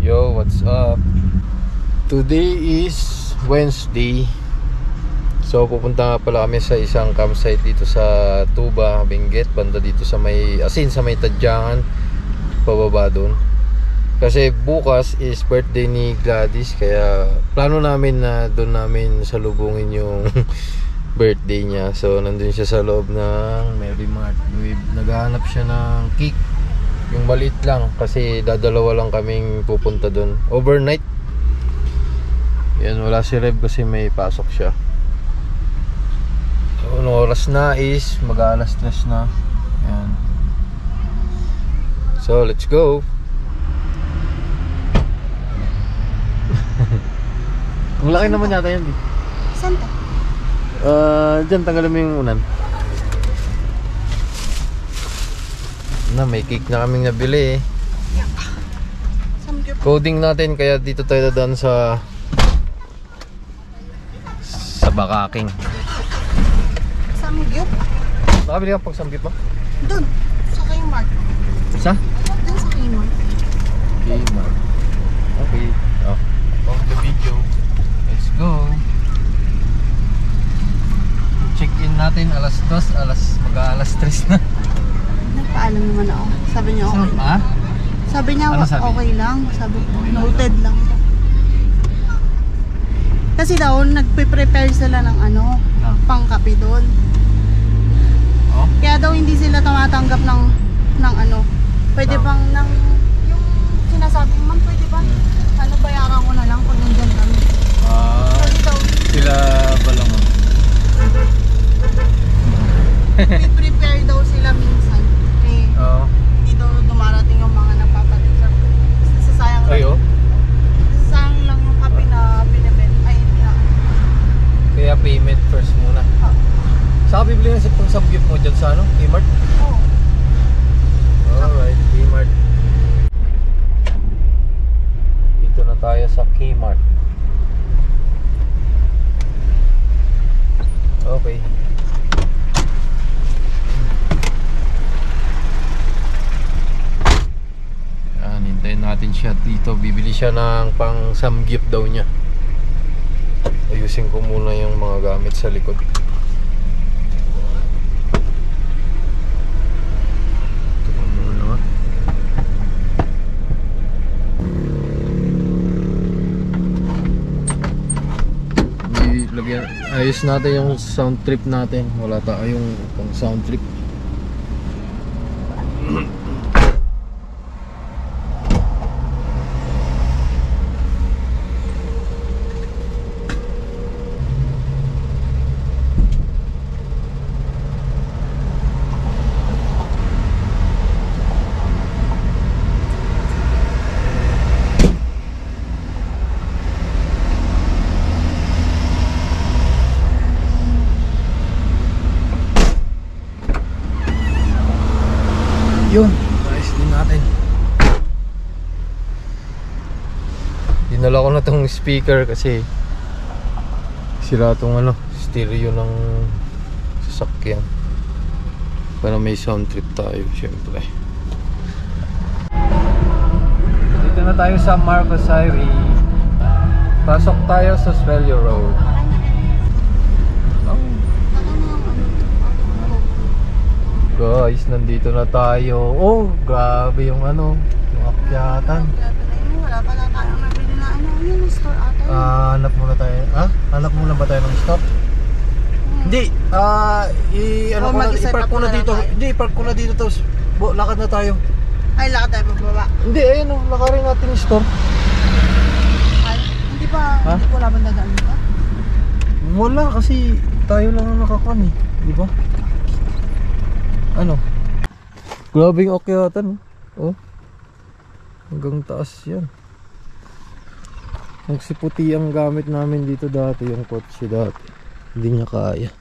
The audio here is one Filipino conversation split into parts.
Yo, what's up? Today is Wednesday. So pupunta nga pala kami sa isang campsite dito sa Tuba, Benguet, banda dito sa may sa may Tadyangan, pababa doon. Kasi bukas is birthday ni Gladys, kaya plano namin na doon namin salubungin yung birthday niya. So nandun siya sa loob ng Mary Mart. Naghahanap siya ng cake, yung maliit lang, kasi dadalawa lang kaming pupunta doon overnight. Yan, wala si Rev kasi may pasok siya. So anong oras na is mag-alas 3 na. Yan. So let's go. Ang laki naman yata yan, di? Saan to? Diyan, tanggalin mo yung unan. Na, may cake na kaming nabili eh. Coding natin, kaya dito tayo dadaan sa Bakaking. Samgyup? Nakabili ka pag samgyup ba? Doon, sa Kmart. Sa? Doon sa Kmart. Kmart. Okay. Oh, on the video. Let's go. Check-in natin alas 2, mag-alas 3 na. Nagpaalam naman ako. Sabi niya okay. Ha? Sabi niya Ano sabi? okay lang. Sabi ko, noted lang. Kasi daw, nagpe-prepare sila ng pangkape doon. Oh? Kaya daw hindi sila tumatanggap ng pwede bang yung sinasabi man, pwede ba? Bayaran ko na lang kung nandyan kami. Kasi daw, Sila ba lang? prepare daw sila minsan. Oo. Hindi daw dumarating yung mga nagpapatid sa sasayang lang. Ayo. Sasayang lang yung kape na binibenta. Kaya payment first muna. Saka bibili na pang samgyup mo dyan sa Kmart? Oo. Alright, Kmart. Dito na tayo sa Kmart. Okay. Yan, hintayin natin siya dito. Bibili siya ng pang samgyup daw niya. Ayusin ko muna yung mga gamit sa likod. Ito ko muna. Ayos natin yung sound trip natin. Wala tayong pang sound trip. Yun, ayos din natin. Dinala ko na tong speaker kasi sira tong stereo ng sasakyan. Para may sound trip tayo, syempre. Dito na tayo sa Marcos Highway. Pasok tayo sa Swelyo Road. Guys, nandito na tayo. Oh, grabe yung yung akyatan. Wala pa lang tayong nabili na yung store ata. Hanap muna tayo. Hanap muna ba tayo ng stop? Hindi. I-park ko na dito. Hindi, i-park ko na dito tapos lakad na tayo. Ay, lakad tayo pababa. Hindi, ayun lakarin natin yung store. Ay, hindi pa, wala bang dadaan dito? Wala kasi tayo lang ang nakakuan eh, di ba? Grabe yung akyatan. Oh. Hanggang taas yan. Nagsiputi ang gamit namin dito dati, yung kotse dati. Hindi niya kaya.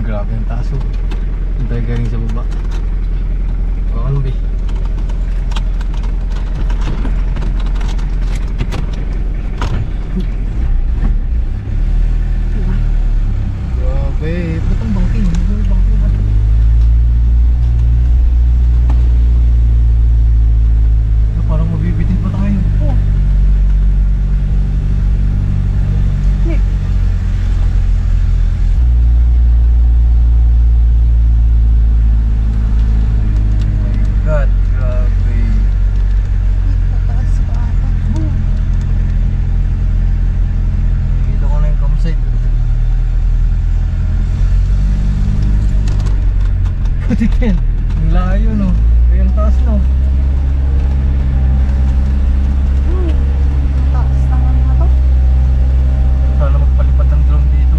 Grabe ang taso. Hintay galing sa baba. natin. Ang layo no. Yung taas no. Taas naman na to. Sana magpalipad ng drone dito.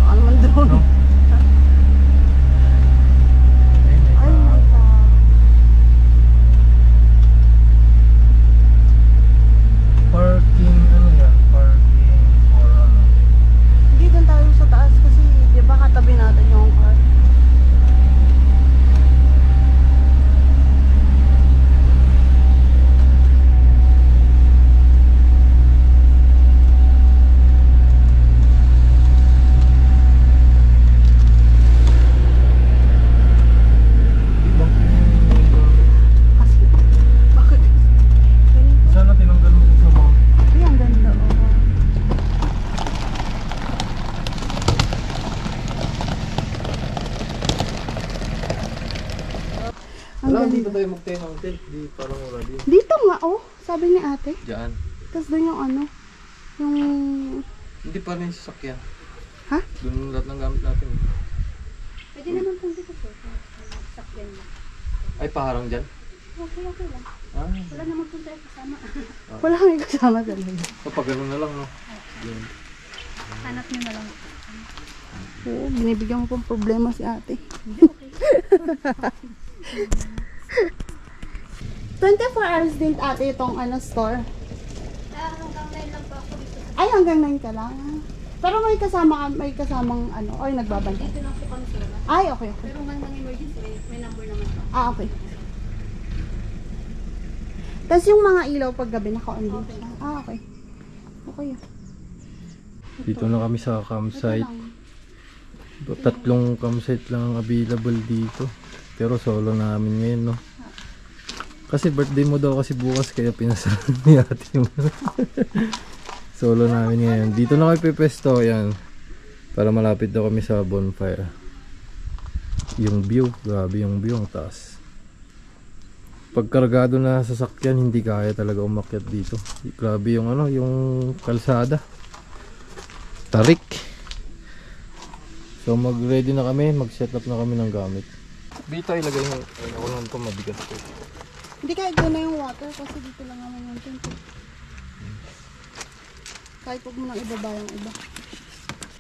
Ano man drone? No? Ay, may Ay, tao. my God. Parking, ano yan? Parking for ano? Hindi doon tayo sa taas kasi di ba katabi natin yung car. Ibang Kasi, bakit? Ganito. sana tinanggal mo sa mga Ay, ang ganda, oh. Ang wala, ganda. dito tayo magtenga ng tent. Di, parang wala din. Dito nga, oh. Sabi ni ate. Diyan. Tapos doon yung ano, yung... Hindi pa rin sasakyan. Ha? Doon lahat ng gamit natin. Pwede naman kung dito po. Sakyan mo. Ay, paharang dyan? Okay, okay lang. Ah, Wala naman po tayo kasama. Wala kami kasama talaga. kapag gano'n na lang, no? Yun. Hanap niyo na lang. Oo, binibigyan mo pang problema si ate. 24 hours din ate itong ano store. Hanggang 9 lang po ako dito. Ay, hanggang 9 ka lang. Pero may kasamang ano, or nagbabantay. Dito lang po kami sa labas. Ay, okay, okay. Pero hanggang emergency, may number naman po. Ah, okay. Tapos yung mga ilaw pag gabi naka-on din siya. Ah, okay. Okay. Dito na kami sa Ito campsite. lang. 3 campsite lang ang available dito. Pero solo namin ngayon, no? Kasi birthday mo daw kasi bukas kaya pinasal ni ate mo. Solo namin ngayon. Dito na kami pipesto, yan. Para malapit daw kami sa bonfire. Yung view, grabe yung view, ang taas. Pag kargado na sasakyan, hindi kaya talaga umakyat dito. Grabe yung ano, yung kalsada. Tarik. So mag-ready na kami, mag-set up na kami ng gamit. Dito ilagay mo, ako naman ito mabigat ko. Hindi kahit doon na yung water kasi dito lang naman yung tent. Kahit huwag mo nang ibaba yung iba.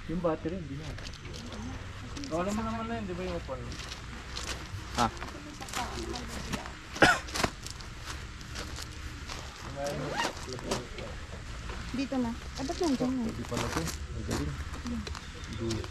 Yung battery, hindi na. Wala mo naman na yun, di ba yung phone? Ha? Dito na. Ah, ba't nandiyan na? Hindi pala ito. Magaling. Dulo.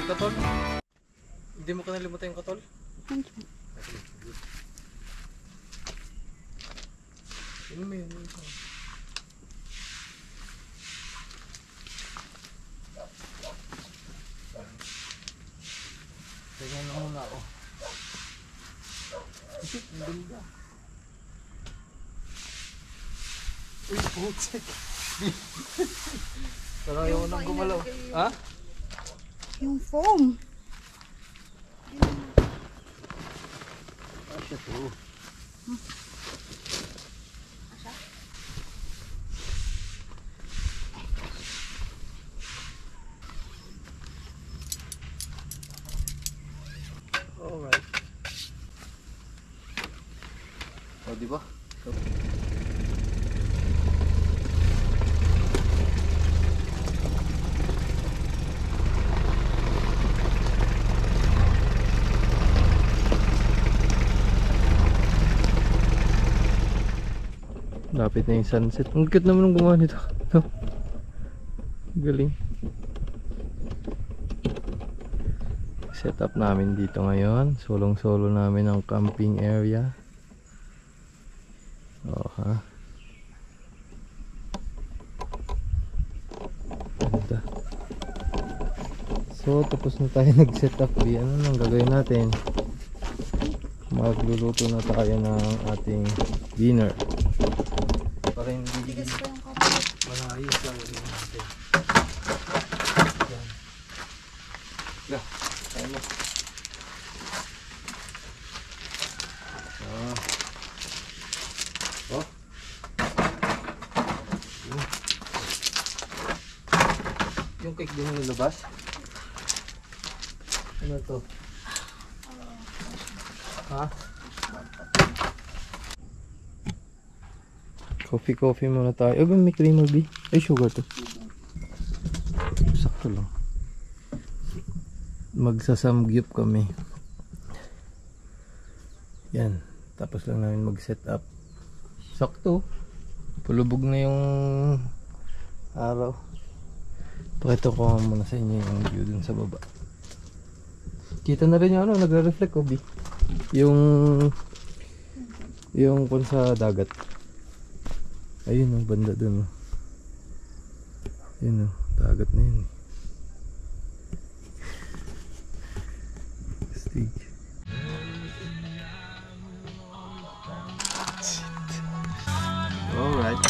Katol? Hindi mo ka nalimutan yung katol? Nandiyan. Tingnan na muna ako. Isip, ang ganda. Uy, putik. Pero ayaw ko nang gumalaw. Ha? Yung foam. Ah, siya to. Alright. Oh, di ba? So, lapit na yung sunset. Ang cute naman ng gumawa nito. No? Galing. Set up namin dito ngayon. Solong-solo namin ang camping area. Oh, ha? Ganda. So, tapos na tayo nag-set up. Ano nang gagawin natin? Magluluto na tayo ng ating dinner. Para hindi Tigas pa yung kapit. malayos lang din natin. Yan. Ya, tayo mo. Ah. Oh. Yung cake din nilabas. Ano to? Ha? Coffee muna tayo. Ay, may creamer B. Ay, sugar to. Sakto lang. Magsasamgyup kami. Yan. Tapos lang namin mag-set up. Sakto. Pulubog na yung araw. Pakita ko muna sa inyo yung view dun sa baba. Kita na rin yung ano, nagre-reflect, Obi. Yung kung sa dagat. Ayun ang banda dun. Ayun, dagat na yun. Stig. Alright.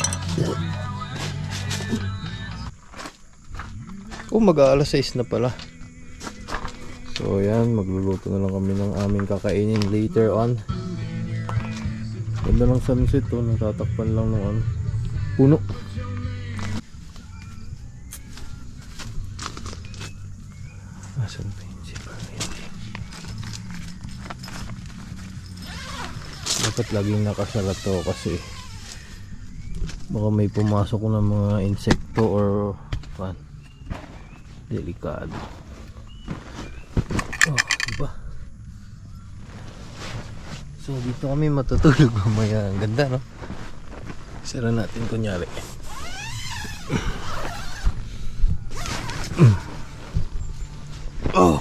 Oh, mag-aalas 6 na pala. So yan, magluluto na lang kami ng aming kakainin later on. Ganda ng sunset to, natatakpan lang ng puno. Asan pa yun si Brian? Dapat laging nakasara to kasi baka may pumasok ng mga insekto or pan. Delikado. Oh, diba? So dito kami matutulog mamaya. Ang ganda, no? Sara natin kunyari. Oh!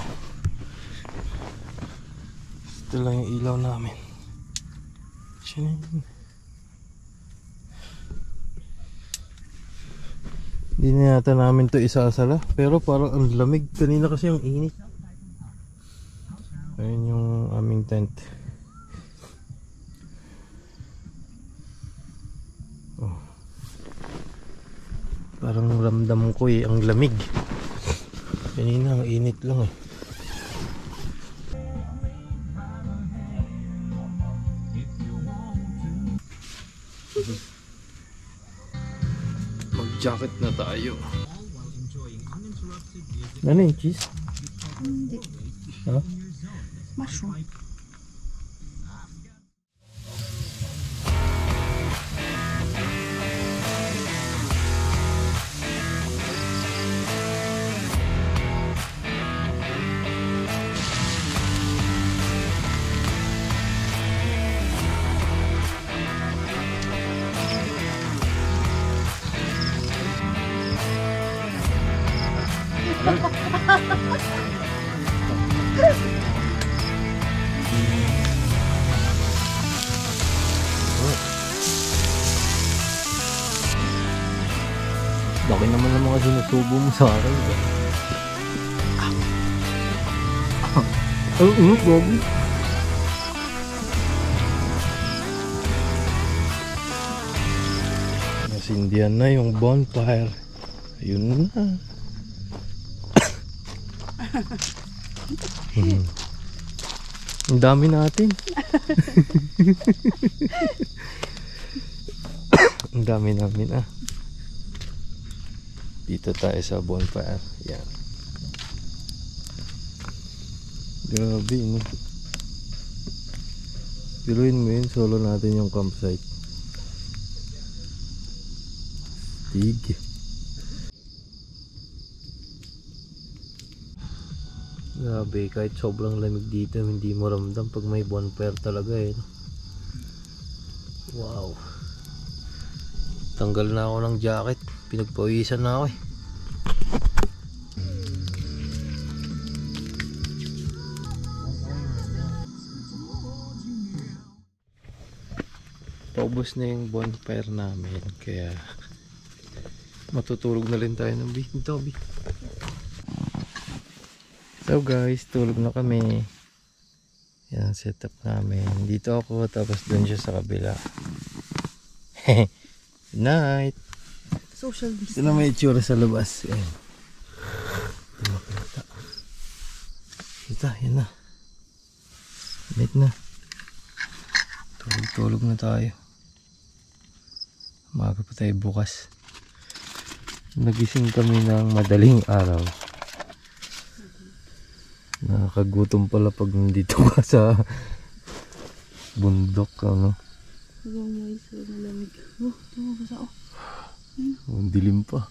Ito lang yung ilaw namin. Chinin. Hindi na yata namin to isasara. Pero parang ang lamig. Kanina kasi ang init. Ayun yung aming tent. Oh. Parang ramdam ko ang lamig. Kanina ang init lang Mag-jacket na tayo. Ano yung cheese? Hindi. Ha? Mushroom. mga sinusubo mo sa akin. Oo, bago. Nasindihan na yung bonfire. Ayun na. Ang dami natin. Ang dami namin ah. Dito tayo sa bonfire. Yan. Grabe no. Piluin mo yun, solo natin yung campsite. Tig. Grabe, kahit sobrang lamig dito, hindi mo ramdam pag may bonfire talaga eh. Wow. Tanggal na ako ng jacket. Pinagpawisan na ako eh. Paubos na yung bonfire namin. Kaya matutulog na rin tayo ng dito. So guys, tulog na kami. Yan ang setup namin. Dito ako, tapos doon siya sa kabila. Good night. Social Ito na may itsura sa labas. Ayan. Ito makita. Ito, yan na. Night na. Tulog na tayo. Maaga pa tayo bukas. Nagising kami ng madaling araw. Nakakagutom pala pag nandito ka sa bundok, ano? malamig. Oh, tumabasa ako. Ang dilim pa.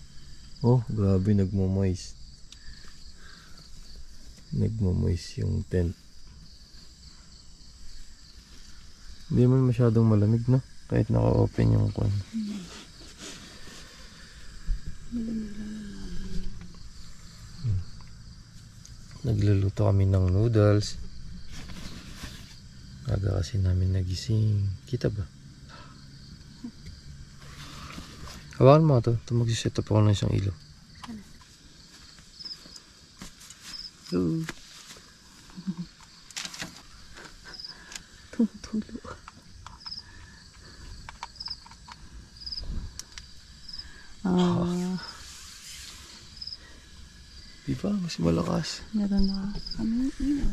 Oh, grabe, nagmamoist. Nagmamoist yung tent. Hindi man masyadong malamig, no? Kahit naka-open yung kwan. Malamig lang. Nagluluto kami ng noodles. Aga kasi namin nagising. Kita ba? Hawakan mo ito. Ito magsiset up ako ng isang ilaw. Tumutulo. Diba? Mas malakas. Meron na kami ilaw.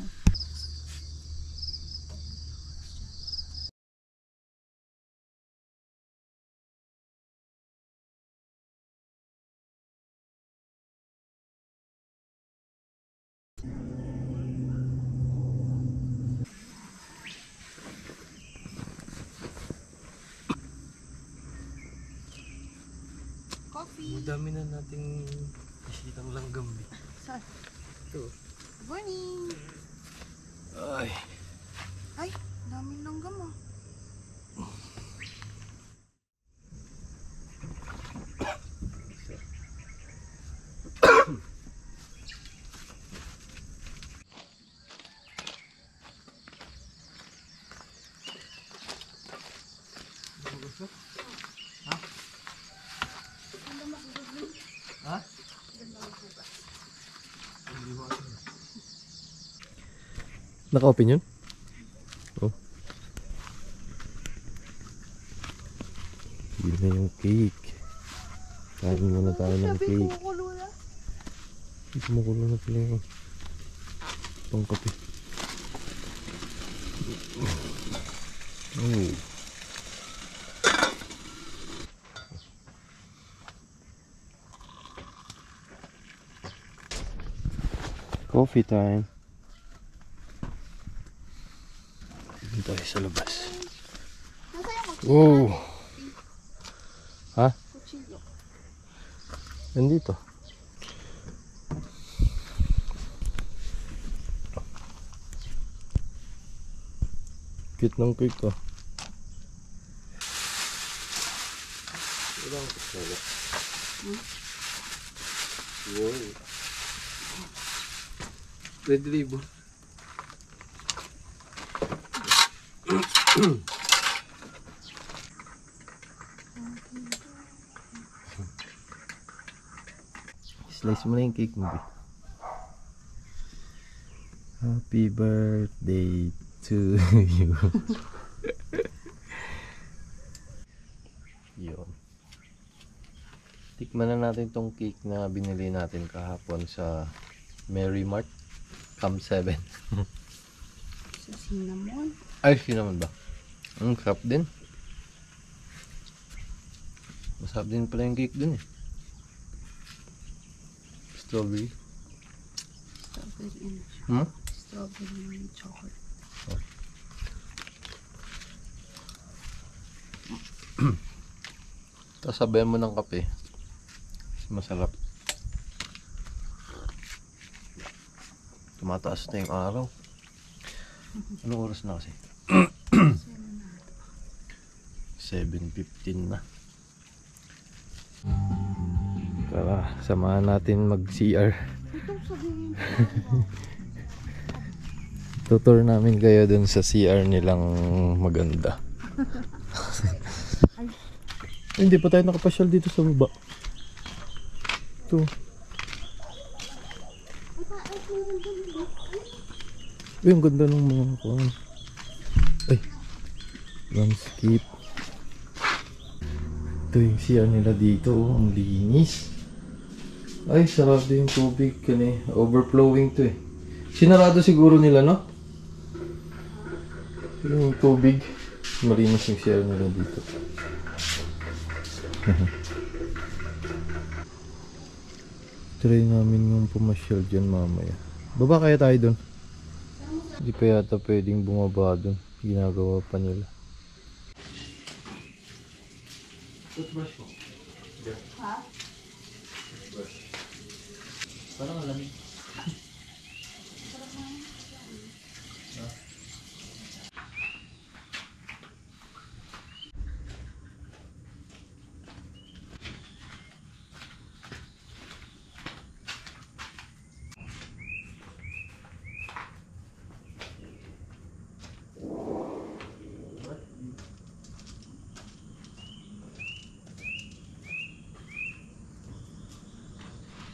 Coffee. Madami na nating isitang langgam. Saan? Ito. Good morning. Ay. Ay, daming langgam ah. Naka-open yun? Oh. Yun na yung cake. Kain muna tayo ng Sabi cake. ko, kulo na. Kumukulo na pala yung pangkape. Oh. Coffee time. Dito tayo sa labas. Nasa yung kutsilyo? Wow. Ha? Kutsilyo. Nandito. Cute ng cake ko. Ilang kutsara? Wow. Red ribbon. Slice mo na yung cake mo, be. Happy birthday to you. Yun. Tikman na natin tong cake na binili natin kahapon sa Mary Mart Cam 7. Sa cinnamon. Ay, cinnamon ba? Sarap din. Masarap din pala yung cake dun eh. Strawberry. Strawberry and strawberry and chocolate. Tapos sabayan mo ng kape. Masarap. Tumataas na yung araw. Anong oras na kasi? 7:15 na. Tara, samahan natin mag-CR. Tutur namin kayo dun sa CR nilang maganda. Hindi pa tayo nakapasyal dito sa baba. Ito. Uy, ang ganda ng mga kuwan. Ay, landscape. Ito yung CR nila dito. Ang linis. Ay, sarado yung tubig. Overflowing to eh. Sinarado siguro nila, no? Yung tubig. Malinis yung CR nila dito. Try namin yung pumasyal dyan mamaya. Baba kaya tayo dun? Hindi pa yata pwedeng bumaba dun. Ginagawa pa nila. Toothbrush ko. Ha? Toothbrush. Parang alamig.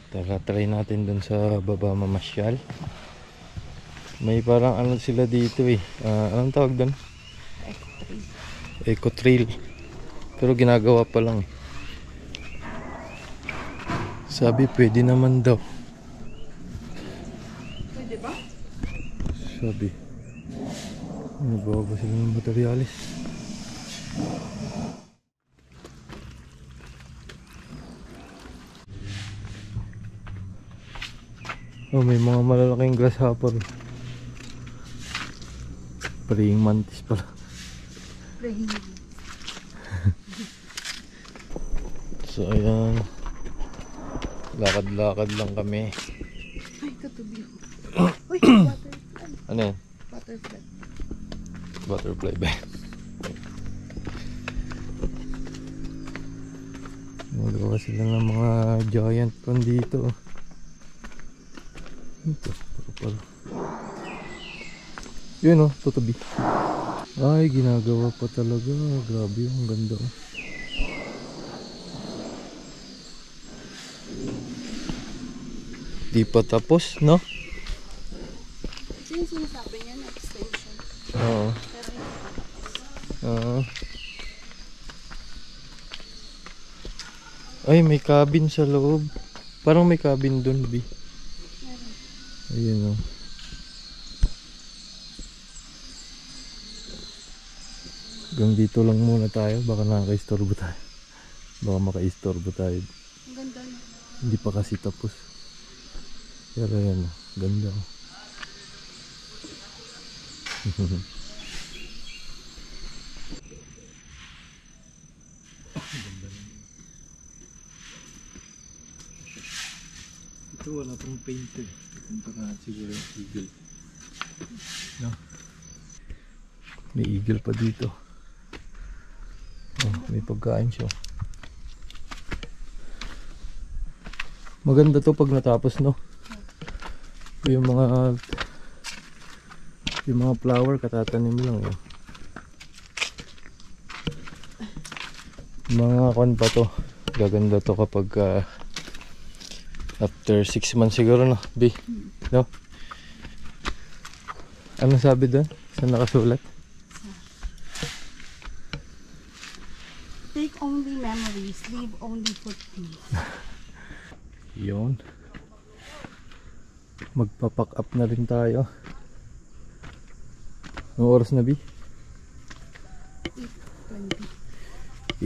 Tara, try natin dun sa baba mamasyal. May parang ano sila dito eh. Anong tawag dun? Eco trail. Pero ginagawa pa lang eh. Sabi pwede naman daw. Pwede ba? Sabi. Ano ba sila ng materialis? Oh, may mga malalaking grasshopper. Praying mantis pala. Praying. So ayan. Lakad-lakad lang kami. Ay, katubi. Uy, butterfly. Ano yan? Butterfly. Butterfly ba? Magawa sila ng mga giant pan dito. Ito, pala. Yun oh, tutubi. Ay, ginagawa pa talaga. Grabe, ang ganda oh. Di pa tapos, no? Ito yung sinasabi niya na extension. Oo. Pero hindi pa tapos. Oo. Ay, may cabin sa loob. Parang may cabin dun, Bi. Ayun oh. Hanggang dito lang muna tayo. Baka nakaka-istorbo tayo. Baka maka-istorbo tayo. Ang ganda na. Hindi pa kasi tapos. Pero yan oh. Ganda oh. Ito wala pang paint eh. Punta ka siguro yung eagle. No? May eagle pa dito. Oh, may pagkain siya. Maganda to pag natapos, no? Yung mga flower katatanim lang yun. Mga kon pa to. Gaganda to kapag After 6 months siguro, no? B, no? Ano sabi doon? Saan nakasulat? Take only memories, leave only footprints. Yun. Magpapack up na rin tayo. Anong oras na, B?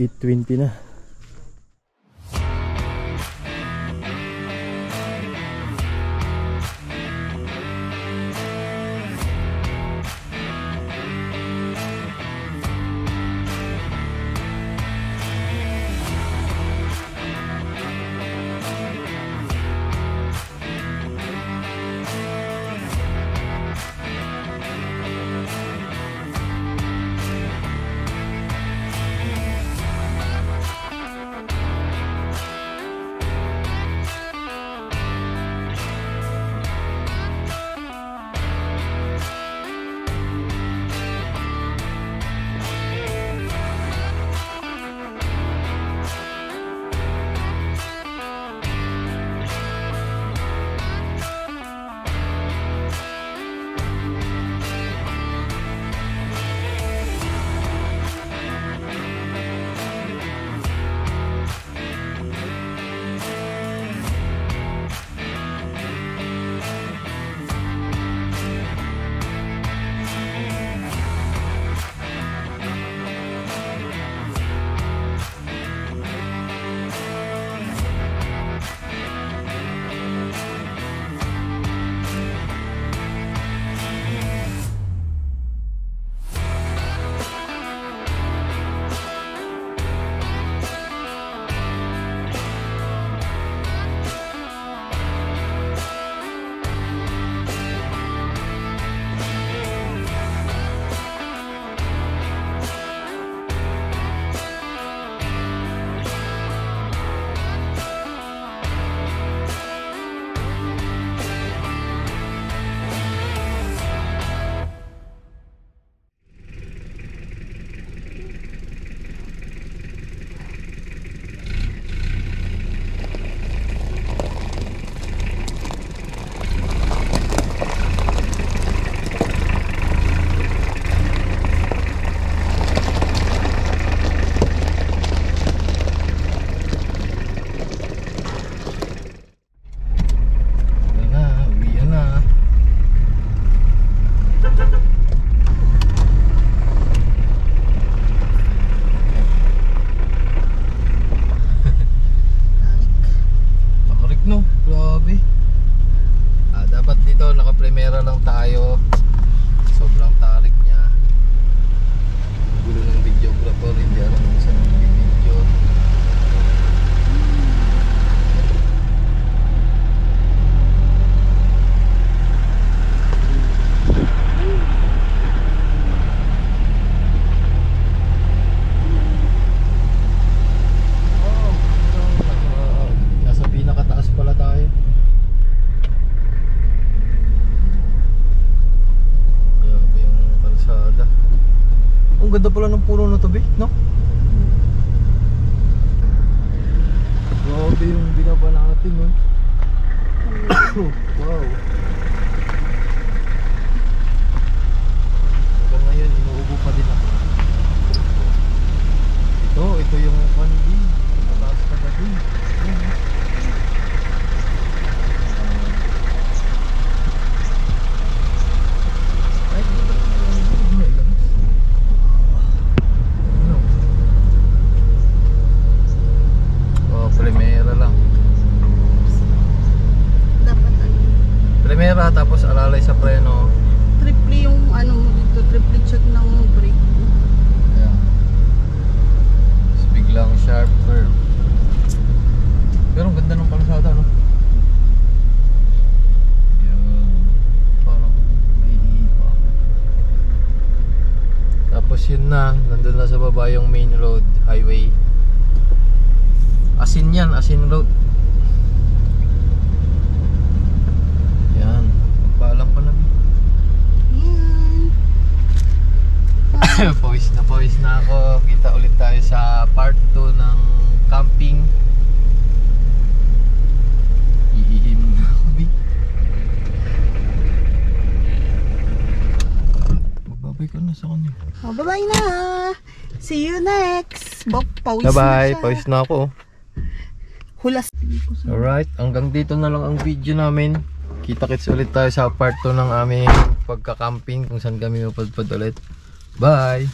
8:20 na. Primera lang tayo. Sobrang tarik niya. Gulo ng videographer, hindi alam kung saan mag-video. Nasa pinakataas pala tayo. Ang ganda pala ng puno na to, B, no? Grabe yung binaba natin, no? Wow. Hanggang ngayon, inuubo pa din ako. Ito yung kanbi. Mataas ka na din. Primera lang. Dapat Primera tapos alalay sa preno. triple yung ano mo dito, triple check ng brake. Ayan. Tapos biglang sharp curve. Pero ang ganda ng kalsada, no? Ayan. Parang may ipa. Tapos yun na, nandun na sa baba yung main road, highway. Asin yan, Asin Road. Yan, magpaalam pa namin. Yan. Pawis na ako. Kita ulit tayo sa part 2 ng camping. nasa kanya. Oh, bye-bye na. See you next. Pawis Bye-bye. na siya. Pawis na ako. Hulas. Alright, hanggang dito na lang ang video namin. Kita-kits ulit tayo sa part 2 ng aming pagka-camping kung saan kami mapadpad ulit. Bye!